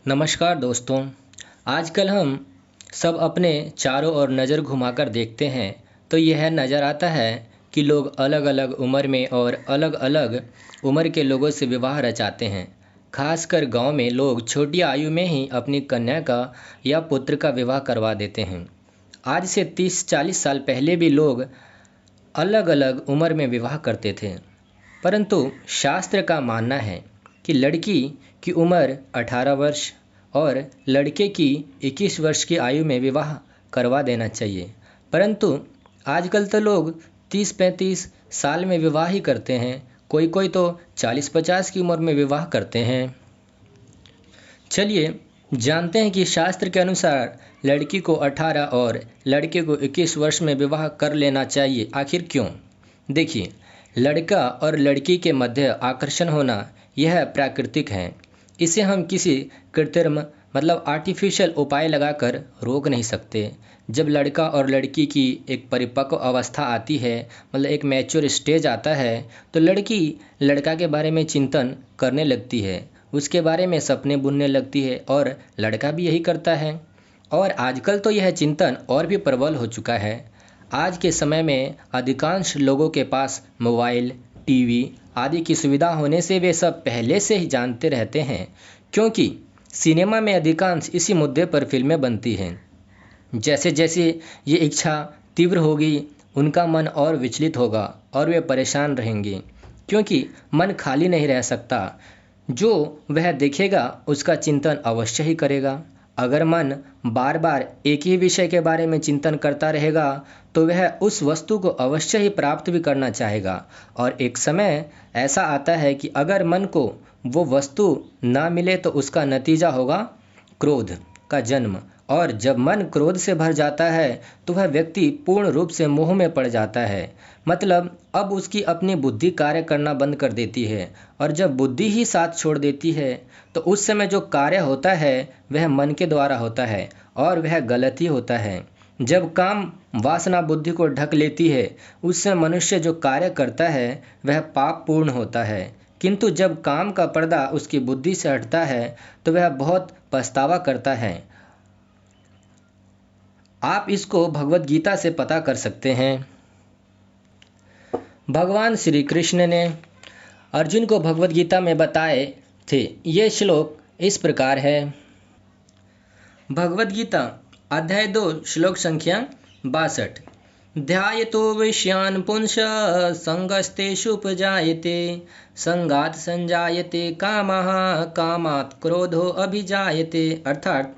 नमस्कार दोस्तों। आजकल हम सब अपने चारों ओर नज़र घुमाकर देखते हैं तो यह नज़र आता है कि लोग अलग अलग उम्र में और अलग अलग उम्र के लोगों से विवाह रचाते हैं। खासकर गांव में लोग छोटी आयु में ही अपनी कन्या का या पुत्र का विवाह करवा देते हैं। आज से 30-40 साल पहले भी लोग अलग अलग उम्र में विवाह करते थे, परंतु शास्त्र का मानना है कि लड़की की उम्र 18 वर्ष और लड़के की 21 वर्ष की आयु में विवाह करवा देना चाहिए। परंतु आजकल तो लोग 30-35 साल में विवाह ही करते हैं, कोई कोई तो 40-50 की उम्र में विवाह करते हैं। चलिए जानते हैं कि शास्त्र के अनुसार लड़की को 18 और लड़के को 21 वर्ष में विवाह कर लेना चाहिए। आखिर क्यों? देखिए, लड़का और लड़की के मध्य आकर्षण होना यह प्राकृतिक है। इसे हम किसी कृत्रिम आर्टिफिशियल उपाय लगाकर रोक नहीं सकते। जब लड़का और लड़की की एक परिपक्व अवस्था आती है, एक मैच्योर स्टेज आता है, तो लड़की लड़का के बारे में चिंतन करने लगती है, उसके बारे में सपने बुनने लगती है और लड़का भी यही करता है। और आजकल तो यह चिंतन और भी प्रबल हो चुका है। आज के समय में अधिकांश लोगों के पास मोबाइल, टीवी आदि की सुविधा होने से वे सब पहले से ही जानते रहते हैं, क्योंकि सिनेमा में अधिकांश इसी मुद्दे पर फिल्में बनती हैं। जैसे जैसे ये इच्छा तीव्र होगी, उनका मन और विचलित होगा और वे परेशान रहेंगे, क्योंकि मन खाली नहीं रह सकता। जो वह देखेगा उसका चिंतन अवश्य ही करेगा। अगर मन बार बार एक ही विषय के बारे में चिंतन करता रहेगा तो वह उस वस्तु को अवश्य ही प्राप्त भी करना चाहेगा। और एक समय ऐसा आता है कि अगर मन को वो वस्तु ना मिले तो उसका नतीजा होगा क्रोध का जन्म। और जब मन क्रोध से भर जाता है तो वह व्यक्ति पूर्ण रूप से मोह में पड़ जाता है। अब उसकी अपनी बुद्धि कार्य करना बंद कर देती है, और जब बुद्धि ही साथ छोड़ देती है तो उस समय जो कार्य होता है वह मन के द्वारा होता है और वह गलत ही होता है। जब काम वासना बुद्धि को ढक लेती है, उस समय मनुष्य जो कार्य करता है वह पाप पूर्ण होता है। किंतु जब काम का पर्दा उसकी बुद्धि से हटता है तो वह बहुत पछतावा करता है। आप इसको भगवत गीता से पता कर सकते हैं। भगवान श्री कृष्ण ने अर्जुन को भगवत गीता में बताए थे। ये श्लोक इस प्रकार है। भगवत गीता अध्याय 2 श्लोक संख्या 62। ध्यायतो विषयान् पुंस संगस्तेषुपजायते संगात् संजायते कामः कामात् क्रोधो अभिजायते। अर्थात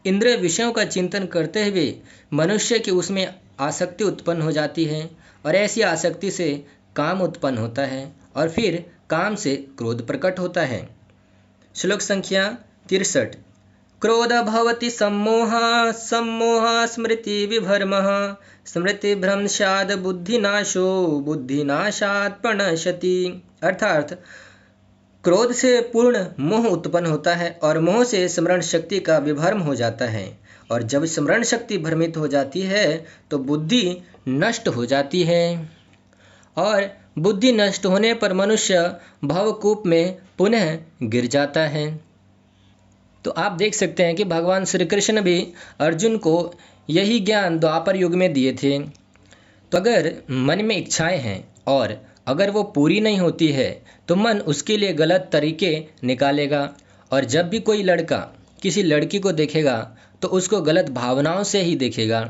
इंद्रिय विषयों का चिंतन करते हुए मनुष्य की उसमें आसक्ति उत्पन्न हो जाती है, और ऐसी आसक्ति से काम उत्पन्न होता है और फिर काम से क्रोध प्रकट होता है। श्लोक संख्या 63। क्रोध भवति सम्मोहः सम्मोहः स्मृति विभ्रमः स्मृति भ्रंशात् बुद्धिनाशो बुद्धिनाशात् प्रणश्यति। अर्थात क्रोध से पूर्ण मोह उत्पन्न होता है और मोह से स्मरण शक्ति का विभ्रम हो जाता है, और जब स्मरण शक्ति भ्रमित हो जाती है तो बुद्धि नष्ट हो जाती है, और बुद्धि नष्ट होने पर मनुष्य भवकूप में पुनः गिर जाता है। तो आप देख सकते हैं कि भगवान श्री कृष्ण भी अर्जुन को यही ज्ञान द्वापर युग में दिए थे। तो अगर मन में इच्छाएं हैं और अगर वो पूरी नहीं होती है तो मन उसके लिए गलत तरीके निकालेगा, और जब भी कोई लड़का किसी लड़की को देखेगा तो उसको गलत भावनाओं से ही देखेगा,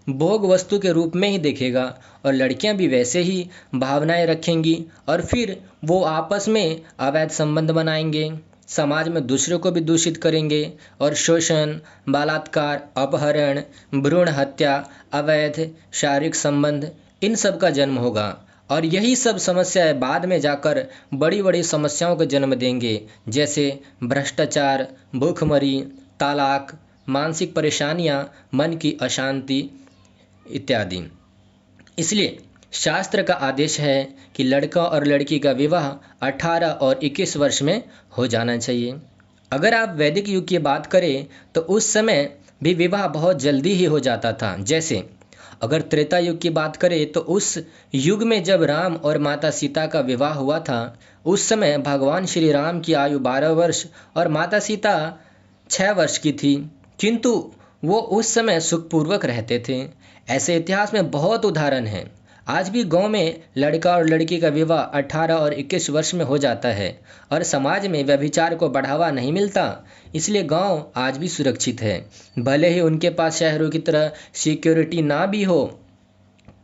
भोग वस्तु के रूप में ही देखेगा, और लड़कियां भी वैसे ही भावनाएं रखेंगी, और फिर वो आपस में अवैध संबंध बनाएंगे, समाज में दूसरों को भी दूषित करेंगे, और शोषण, बलात्कार, अपहरण, भ्रूण हत्या, अवैध शारीरिक संबंध, इन सब का जन्म होगा। और यही सब समस्याएं बाद में जाकर बड़ी बड़ी समस्याओं को जन्म देंगे, जैसे भ्रष्टाचार, भूखमरी, तलाक, मानसिक परेशानियां, मन की अशांति इत्यादि। इसलिए शास्त्र का आदेश है कि लड़का और लड़की का विवाह 18 और 21 वर्ष में हो जाना चाहिए। अगर आप वैदिक युग की बात करें तो उस समय भी विवाह बहुत जल्दी ही हो जाता था। जैसे अगर त्रेता युग की बात करें तो उस युग में जब राम और माता सीता का विवाह हुआ था, उस समय भगवान श्री राम की आयु 12 वर्ष और माता सीता 6 वर्ष की थी, किंतु वो उस समय सुखपूर्वक रहते थे। ऐसे इतिहास में बहुत उदाहरण हैं। आज भी गांव में लड़का और लड़की का विवाह 18 और 21 वर्ष में हो जाता है और समाज में व्यभिचार को बढ़ावा नहीं मिलता। इसलिए गांव आज भी सुरक्षित है। भले ही उनके पास शहरों की तरह सिक्योरिटी ना भी हो,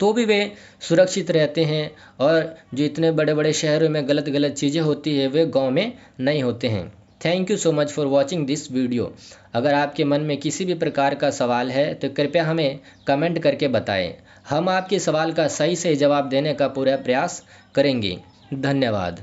तो भी वे सुरक्षित रहते हैं। और जो इतने बड़े बड़े शहरों में गलत गलत चीज़ें होती है वे गांव में नहीं होते हैं। Thank you so much for watching this video. अगर आपके मन में किसी भी प्रकार का सवाल है तो कृपया हमें कमेंट करके बताएं। हम आपके सवाल का सही से जवाब देने का पूरा प्रयास करेंगे। धन्यवाद।